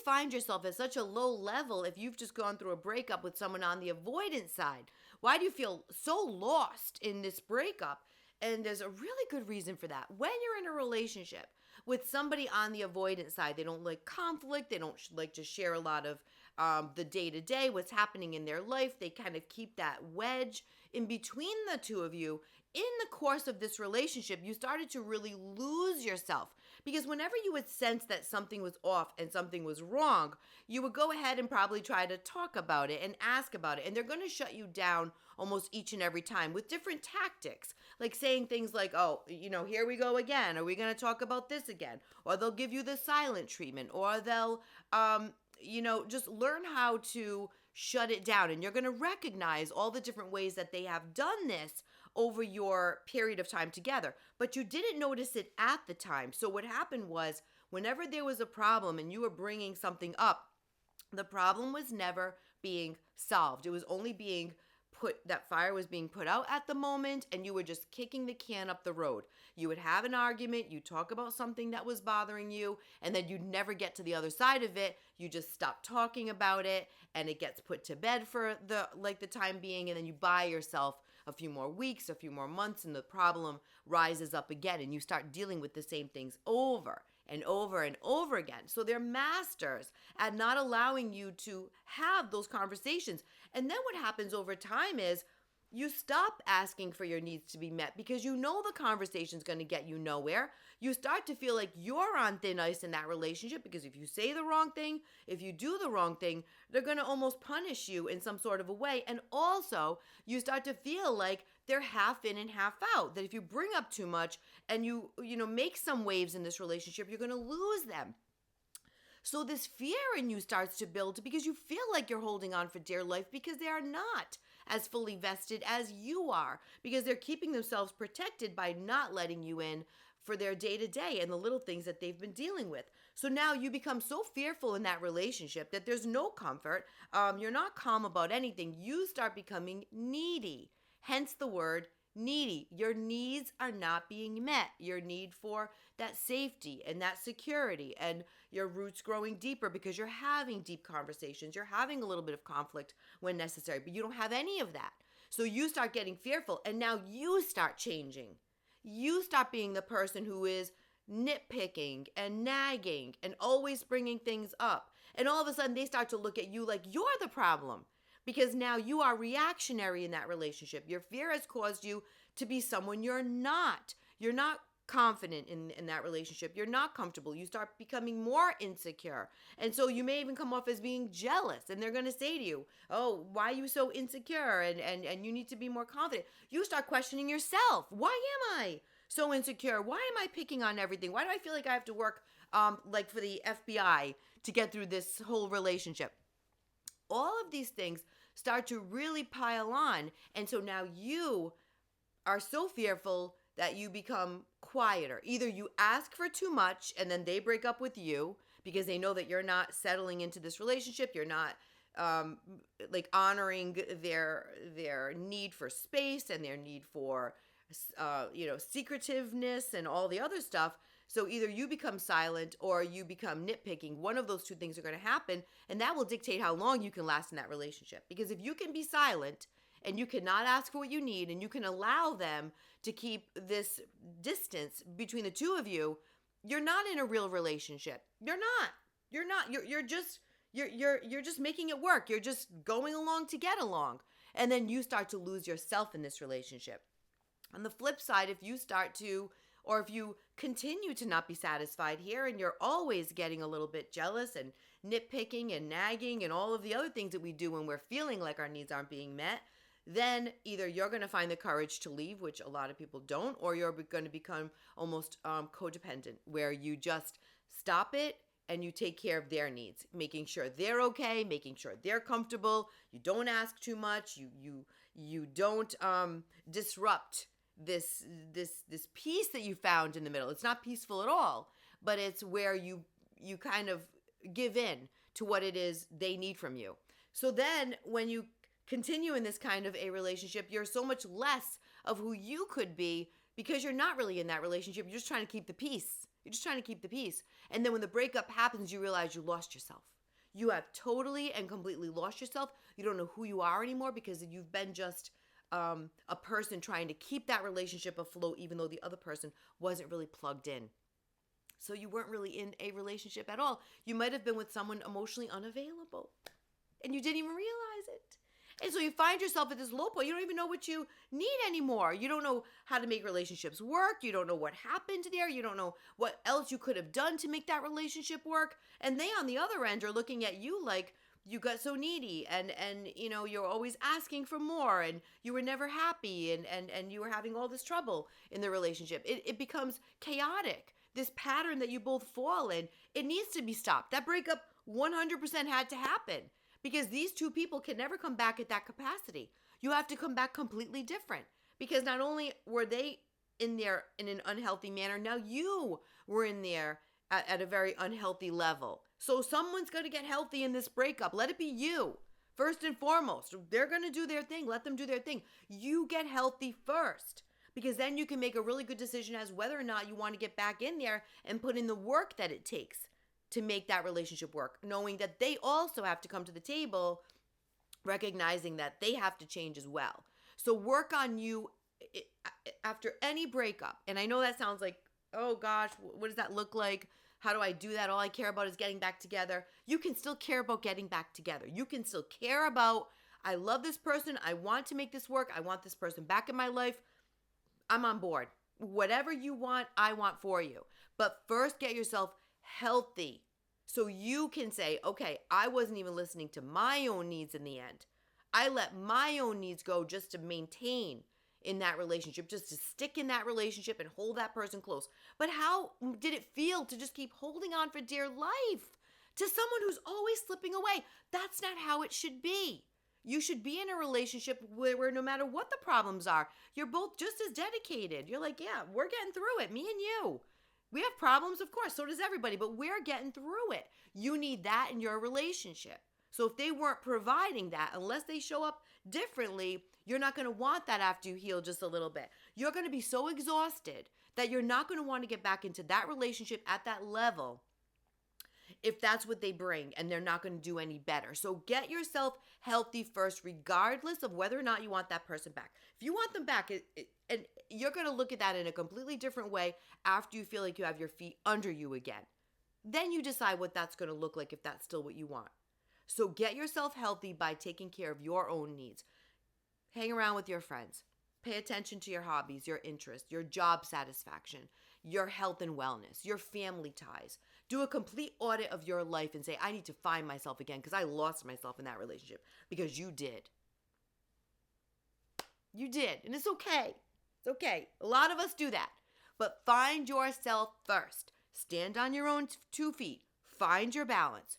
find yourself at such a low level if you've just gone through a breakup with someone on the avoidant side? Why do you feel so lost in this breakup? And there's a really good reason for that. When you're in a relationship with somebody on the avoidant side, they don't like conflict, they don't like to share a lot of the day to day, what's happening in their life. They kind of keep that wedge in between the two of you. In the course of this relationship, you started to really lose yourself because whenever you would sense that something was off and something was wrong, you would go ahead and probably try to talk about it and ask about it. And they're going to shut you down almost each and every time with different tactics, like saying things like, oh, here we go again. Are we going to talk about this again? Or they'll give you the silent treatment, or they'll, just learn how to shut it down. And you're going to recognize all the different ways that they have done this over your period of time together, but you didn't notice it at the time. So what happened was, whenever there was a problem and you were bringing something up, the problem was never being solved. It was only being that fire was being put out at the moment, and you were just kicking the can up the road. You would have an argument, you talk about something that was bothering you, and then you'd never get to the other side of it. You just stop talking about it, and it gets put to bed for the time being, and then you buy yourself a few more weeks, a few more months, and the problem rises up again, and you start dealing with the same things over and over and over again. So they're masters at not allowing you to have those conversations. And then what happens over time is you stop asking for your needs to be met because you know the conversation's going to get you nowhere. You start to feel like you're on thin ice in that relationship because if you say the wrong thing, if you do the wrong thing, they're going to almost punish you in some sort of a way. And also, you start to feel like they're half in and half out. That if you bring up too much and you make some waves in this relationship, you're going to lose them. So this fear in you starts to build because you feel like you're holding on for dear life because they are not as fully vested as you are, because they're keeping themselves protected by not letting you in for their day-to-day and the little things that they've been dealing with. So now you become so fearful in that relationship that there's no comfort. You're not calm about anything. You start becoming needy, hence the word needy. Your needs are not being met. Your need for that safety and that security, and your roots growing deeper because you're having deep conversations. You're having a little bit of conflict when necessary, but you don't have any of that. So you start getting fearful, and now you start changing. You stop being the person who is nitpicking and nagging and always bringing things up. And all of a sudden they start to look at you like you're the problem, because now you are reactionary in that relationship. Your fear has caused you to be someone you're not. You're not confident in that relationship. You're not comfortable. You start becoming more insecure. And so you may even come off as being jealous. And they're going to say to you, oh, why are you so insecure? And you need to be more confident. You start questioning yourself. Why am I so insecure? Why am I picking on everything? Why do I feel like I have to work like for the FBI to get through this whole relationship? All of these things start to really pile on. And so now you are so fearful that you become quieter. Either you ask for too much and then they break up with you because they know that you're not settling into this relationship. You're not like honoring their need for space and their need for secretiveness and all the other stuff. So either you become silent or you become nitpicking. One of those two things are going to happen, and that will dictate how long you can last in that relationship. Because if you can be silent and you cannot ask for what you need, and you can allow them to keep this distance between the two of you, you're not in a real relationship. You're not. You're just making it work. You're just going along to get along. And then you start to lose yourself in this relationship. On the flip side, if you continue to not be satisfied here and you're always getting a little bit jealous and nitpicking and nagging and all of the other things that we do when we're feeling like our needs aren't being met, then either you're going to find the courage to leave, which a lot of people don't, or you're going to become almost codependent, where you just stop it and you take care of their needs, making sure they're okay, making sure they're comfortable. You don't ask too much. You don't disrupt this peace that you found in the middle. It's not peaceful at all, but it's where you kind of give in to what it is they need from you. So then when you continue in this kind of a relationship, you're so much less of who you could be because you're not really in that relationship. You're just trying to keep the peace. You're just trying to keep the peace. And then when the breakup happens, you realize you lost yourself. you have totally and completely lost yourself. You don't know who you are anymore because you've been just a person trying to keep that relationship afloat, even though the other person wasn't really plugged in. So you weren't really in a relationship at all. You might have been with someone emotionally unavailable and you didn't even realize it. And so you find yourself at this low point. You don't even know what you need anymore. You don't know how to make relationships work. You don't know what happened there. You don't know what else you could have done to make that relationship work. And they on the other end are looking at you like you got so needy and you're always asking for more and you were never happy and you were having all this trouble in the relationship. It becomes chaotic. This pattern that you both fall in, it needs to be stopped. That breakup 100% had to happen. Because these two people can never come back at that capacity. You have to come back completely different. Because not only were they in there in an unhealthy manner, now you were in there at a very unhealthy level. So someone's going to get healthy in this breakup. Let it be you. First and foremost. They're going to do their thing. Let them do their thing. You get healthy first. Because then you can make a really good decision as whether or not you want to get back in there and put in the work that it takes to make that relationship work, knowing that they also have to come to the table, recognizing that they have to change as well. So work on you after any breakup. And I know that sounds like, oh gosh, what does that look like? How do I do that? All I care about is getting back together. You can still care about getting back together. You can still care about, I love this person. I want to make this work. I want this person back in my life. I'm on board. Whatever you want, I want for you. But first get yourself healthy so you can say, okay, I wasn't even listening to my own needs in the end. I let my own needs go just to maintain in that relationship, just to stick in that relationship and hold that person close. But how did it feel to just keep holding on for dear life to someone who's always slipping away? That's not how it should be. You should be in a relationship where no matter what the problems are, you're both just as dedicated. You're like, yeah, we're getting through it, me and you. We have problems, of course, so does everybody, but we're getting through it. You need that in your relationship. So if they weren't providing that, unless they show up differently, you're not going to want that after you heal just a little bit. You're going to be so exhausted that you're not going to want to get back into that relationship at that level if that's what they bring and they're not going to do any better. So get yourself healthy first, regardless of whether or not you want that person back. If you want them back, and you're going to look at that in a completely different way after you feel like you have your feet under you again. Then you decide what that's going to look like if that's still what you want. So get yourself healthy by taking care of your own needs. Hang around with your friends. Pay attention to your hobbies, your interests, your job satisfaction, your health and wellness, your family ties. Do a complete audit of your life and say, I need to find myself again because I lost myself in that relationship because you did. You did. And it's okay. It's okay. A lot of us do that. But find yourself first. Stand on your own 2 feet. Find your balance.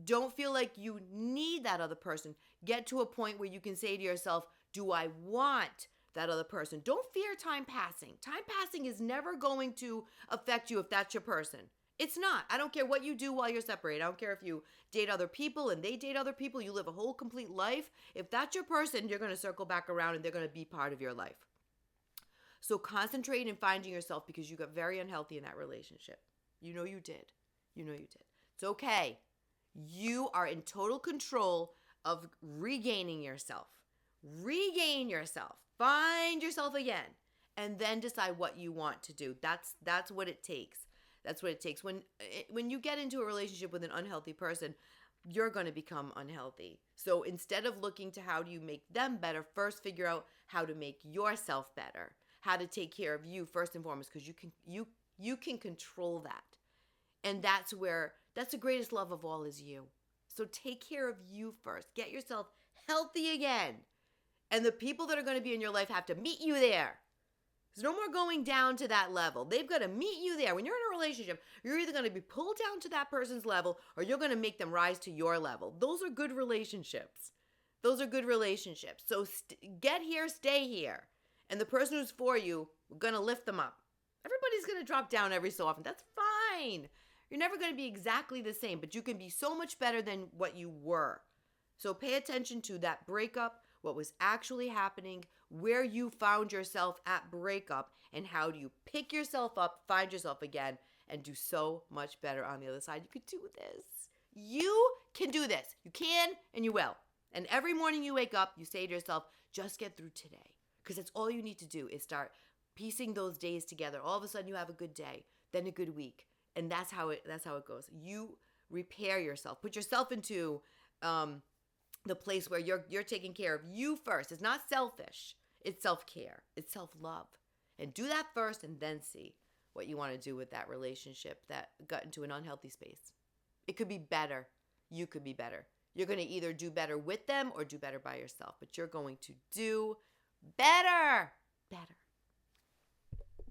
Don't feel like you need that other person. Get to a point where you can say to yourself, do I want that other person? Don't fear time passing. Time passing is never going to affect you if that's your person. It's not. I don't care what you do while you're separated. I don't care if you date other people and they date other people. You live a whole complete life. If that's your person, you're going to circle back around and they're going to be part of your life. So concentrate in finding yourself because you got very unhealthy in that relationship. You know you did. You know you did. It's okay. You are in total control of regaining yourself. Regain yourself. Find yourself again. And then decide what you want to do. That's what it takes. That's what it takes. When you get into a relationship with an unhealthy person, you're going to become unhealthy. So instead of looking to how do you make them better, first figure out how to make yourself better. How to take care of you first and foremost, because you can control that. And that's the greatest love of all is you. So take care of you first. Get yourself healthy again. And the people that are going to be in your life have to meet you there. There's no more going down to that level. They've got to meet you there. When you're in a relationship, you're either going to be pulled down to that person's level or you're going to make them rise to your level. Those are good relationships. Those are good relationships. So get here, stay here. And the person who's for you, we're going to lift them up. Everybody's going to drop down every so often. That's fine. You're never going to be exactly the same, but you can be so much better than what you were. So pay attention to that breakup, what was actually happening, where you found yourself at breakup, and how do you pick yourself up, find yourself again, and do so much better on the other side. You could do this. You can do this. You can and you will. And every morning you wake up, you say to yourself, just get through today. Because that's all you need to do is start piecing those days together. All of a sudden you have a good day, then a good week. And that's how it goes. You repair yourself. Put yourself into the place where you're taking care of you first. It's not selfish. It's self-care. It's self-love. And do that first and then see what you want to do with that relationship that got into an unhealthy space. It could be better. You could be better. You're going to either do better with them or do better by yourself, but you're going to do better. Better.